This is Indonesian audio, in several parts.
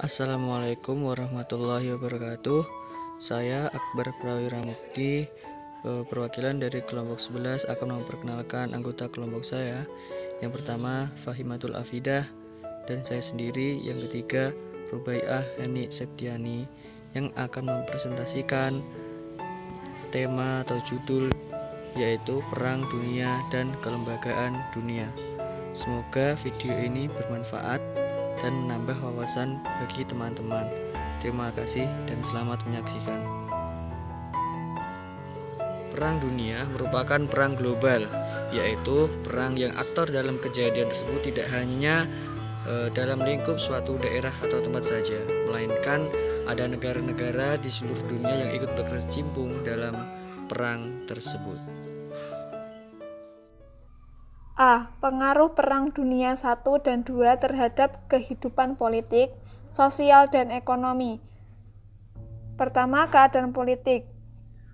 Assalamualaikum warahmatullahi wabarakatuh. Saya Akbar Prawira Mukti, perwakilan dari kelompok 11 akan memperkenalkan anggota kelompok saya. Yang pertama Fahimatul Afidah, dan saya sendiri yang ketiga Rubaiah Hani Septiani, yang akan mempresentasikan tema atau judul yaitu Perang Dunia dan Kelembagaan Dunia. Semoga video ini bermanfaat dan menambah wawasan bagi teman-teman. Terima kasih dan selamat menyaksikan. Perang dunia merupakan perang global, yaitu perang yang aktor dalam kejadian tersebut tidak hanya dalam lingkup suatu daerah atau tempat saja, melainkan ada negara-negara di seluruh dunia yang ikut berkecimpung dalam perang tersebut. A. Pengaruh Perang Dunia I dan II terhadap kehidupan politik, sosial, dan ekonomi. Pertama, keadaan politik.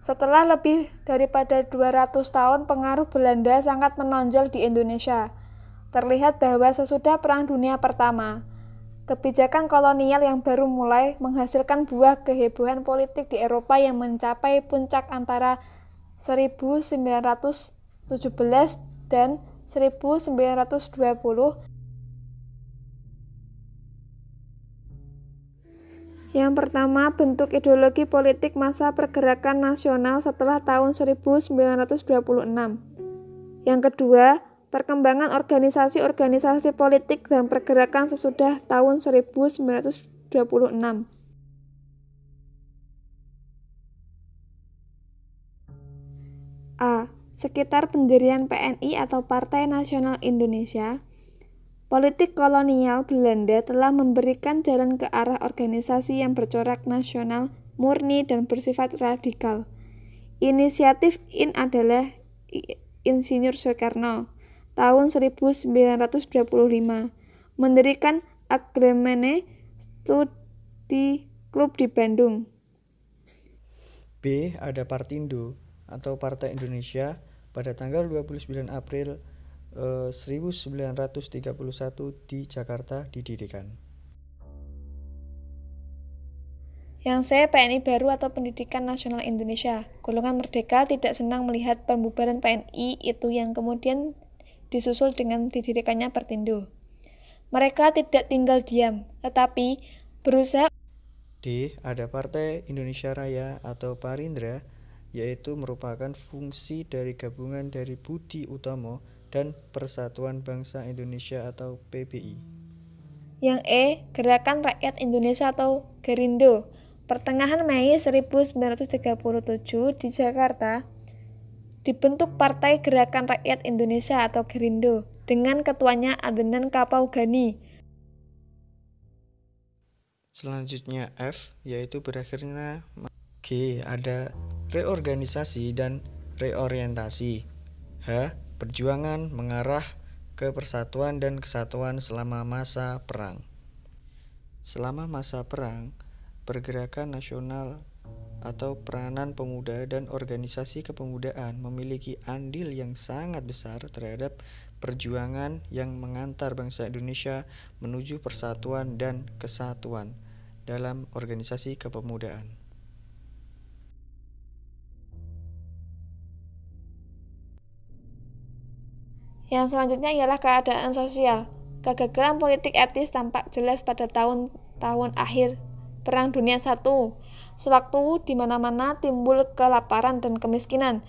Setelah lebih daripada 200 tahun, pengaruh Belanda sangat menonjol di Indonesia. Terlihat bahwa sesudah Perang Dunia Pertama, kebijakan kolonial yang baru mulai menghasilkan buah kehebohan politik di Eropa yang mencapai puncak antara 1917 dan 1920. Yang pertama, bentuk ideologi politik masa pergerakan nasional setelah tahun 1926. Yang kedua, perkembangan organisasi-organisasi politik dan pergerakan sesudah tahun 1926. A. Sekitar pendirian PNI atau Partai Nasional Indonesia, politik kolonial Belanda telah memberikan jalan ke arah organisasi yang bercorak nasional, murni, dan bersifat radikal. Inisiatif IN adalah Insinyur Soekarno tahun 1925 mendirikan Agreemene Studi Klub di Bandung. B. Ada Partindo atau Partai Indonesia pada tanggal 29 April 1931 di Jakarta didirikan. Yang C. PNI baru atau Pendidikan Nasional Indonesia. Golongan Merdeka tidak senang melihat pembubaran PNI itu yang kemudian disusul dengan didirikannya Pertindo. Mereka tidak tinggal diam, tetapi berusaha. D. Ada Partai Indonesia Raya atau Parindra, yaitu merupakan fungsi dari gabungan dari Budi Utomo dan Persatuan Bangsa Indonesia atau PBI. Yang E. Gerakan Rakyat Indonesia atau Gerindo. Pertengahan Mei 1937 di Jakarta dibentuk Partai Gerakan Rakyat Indonesia atau Gerindo dengan ketuanya Adnan Kapaugani. Selanjutnya F, yaitu berakhirnya G. Ada reorganisasi dan reorientasi. H. Perjuangan mengarah ke persatuan dan kesatuan selama masa perang. Selama masa perang, pergerakan nasional atau peranan pemuda dan organisasi kepemudaan memiliki andil yang sangat besar terhadap perjuangan yang mengantar bangsa Indonesia menuju persatuan dan kesatuan dalam organisasi kepemudaan. Yang selanjutnya ialah keadaan sosial. Kegagalan politik etis tampak jelas pada tahun-tahun akhir Perang Dunia I, sewaktu di mana-mana timbul kelaparan dan kemiskinan.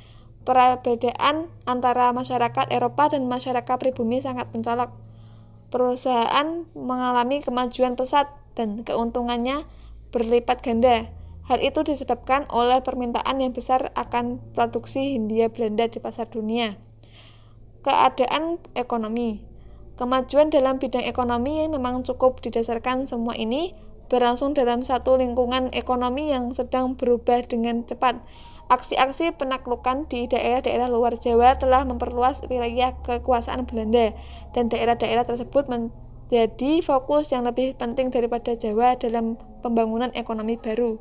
Perbedaan antara masyarakat Eropa dan masyarakat pribumi sangat mencolok. Perusahaan mengalami kemajuan pesat dan keuntungannya berlipat ganda. Hal itu disebabkan oleh permintaan yang besar akan produksi Hindia Belanda di pasar dunia. Keadaan ekonomi. Kemajuan dalam bidang ekonomi memang cukup didasarkan. Semua ini berlangsung dalam satu lingkungan ekonomi yang sedang berubah dengan cepat. Aksi-aksi penaklukan di daerah-daerah luar Jawa telah memperluas wilayah kekuasaan Belanda, dan daerah-daerah tersebut menjadi fokus yang lebih penting daripada Jawa dalam pembangunan ekonomi baru.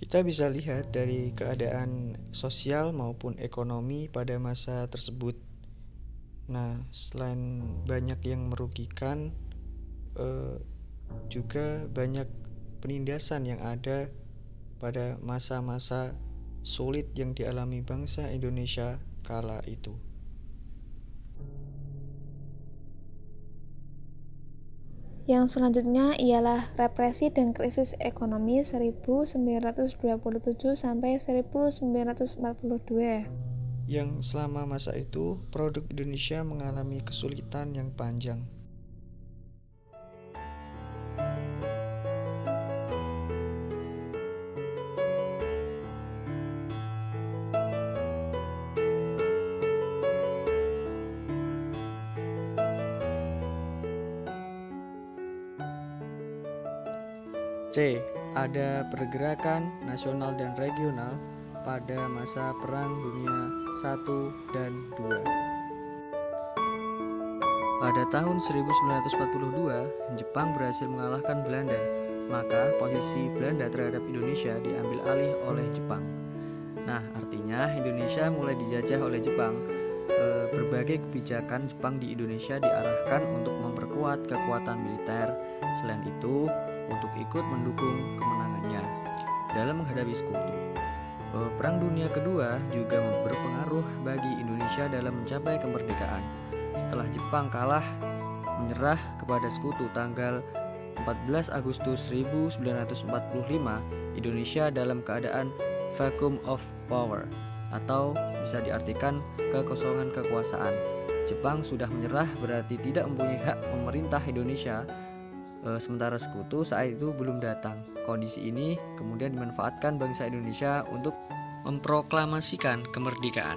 Kita bisa lihat dari keadaan sosial maupun ekonomi pada masa tersebut. Nah, selain banyak yang merugikan, juga banyak penindasan yang ada pada masa-masa sulit yang dialami bangsa Indonesia kala itu. Yang selanjutnya ialah represi dan krisis ekonomi 1927 sampai 1942. Yang selama masa itu produk Indonesia mengalami kesulitan yang panjang. C. Ada pergerakan nasional dan regional pada masa Perang Dunia I dan II. Pada tahun 1942, Jepang berhasil mengalahkan Belanda, maka posisi Belanda terhadap Indonesia diambil alih oleh Jepang. Nah, artinya Indonesia mulai dijajah oleh Jepang. Berbagai kebijakan Jepang di Indonesia diarahkan untuk memperkuat kekuatan militer. Selain itu, untuk ikut mendukung kemenangannya dalam menghadapi sekutu. Perang Dunia Kedua juga berpengaruh bagi Indonesia dalam mencapai kemerdekaan. Setelah Jepang kalah menyerah kepada sekutu tanggal 14 Agustus 1945, Indonesia dalam keadaan vacuum of power atau bisa diartikan kekosongan kekuasaan. Jepang sudah menyerah berarti tidak mempunyai hak memerintah Indonesia. Sementara sekutu saat itu belum datang. Kondisi ini kemudian dimanfaatkan bangsa Indonesia untuk memproklamasikan kemerdekaan.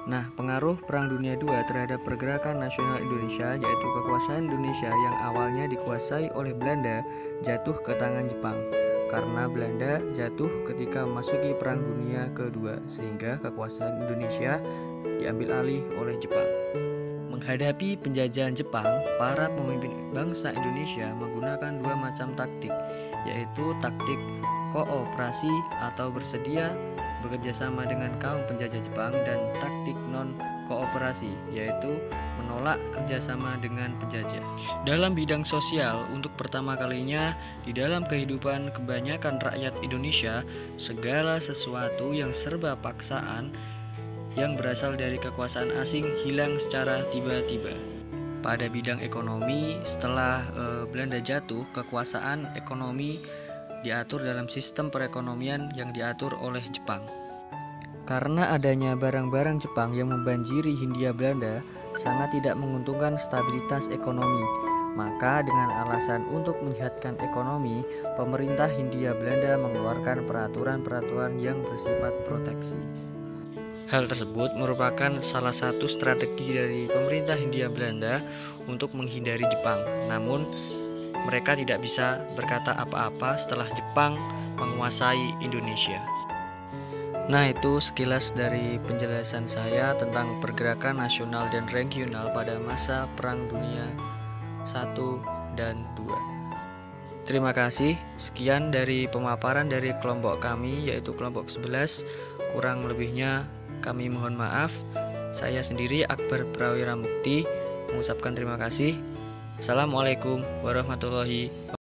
Nah, pengaruh Perang Dunia II terhadap pergerakan nasional Indonesia, yaitu kekuasaan Indonesia yang awalnya dikuasai oleh Belanda jatuh ke tangan Jepang karena Belanda jatuh ketika memasuki Perang Dunia Kedua, sehingga kekuasaan Indonesia diambil alih oleh Jepang. Menghadapi penjajahan Jepang, para pemimpin bangsa Indonesia menggunakan dua macam taktik, yaitu taktik kooperasi atau bersedia bekerjasama dengan kaum penjajah Jepang, dan taktik non-kooperasi, yaitu menolak kerjasama dengan penjajah. Dalam bidang sosial, untuk pertama kalinya di dalam kehidupan kebanyakan rakyat Indonesia, segala sesuatu yang serba paksaan yang berasal dari kekuasaan asing hilang secara tiba-tiba. Pada bidang ekonomi, setelah Belanda jatuh, kekuasaan ekonomi diatur dalam sistem perekonomian yang diatur oleh Jepang. Karena adanya barang-barang Jepang yang membanjiri Hindia Belanda sangat tidak menguntungkan stabilitas ekonomi. Maka dengan alasan untuk menyehatkan ekonomi, pemerintah Hindia Belanda mengeluarkan peraturan-peraturan yang bersifat proteksi. Hal tersebut merupakan salah satu strategi dari pemerintah Hindia Belanda untuk menghindari Jepang. Namun, mereka tidak bisa berkata apa-apa setelah Jepang menguasai Indonesia. Nah, itu sekilas dari penjelasan saya tentang pergerakan nasional dan regional pada masa Perang Dunia I dan II. Terima kasih. Sekian dari pemaparan dari kelompok kami, yaitu kelompok 11. Kurang lebihnya kami mohon maaf. Saya sendiri Akbar Prawira Mukti mengucapkan terima kasih. Assalamualaikum warahmatullahi wabarakatuh.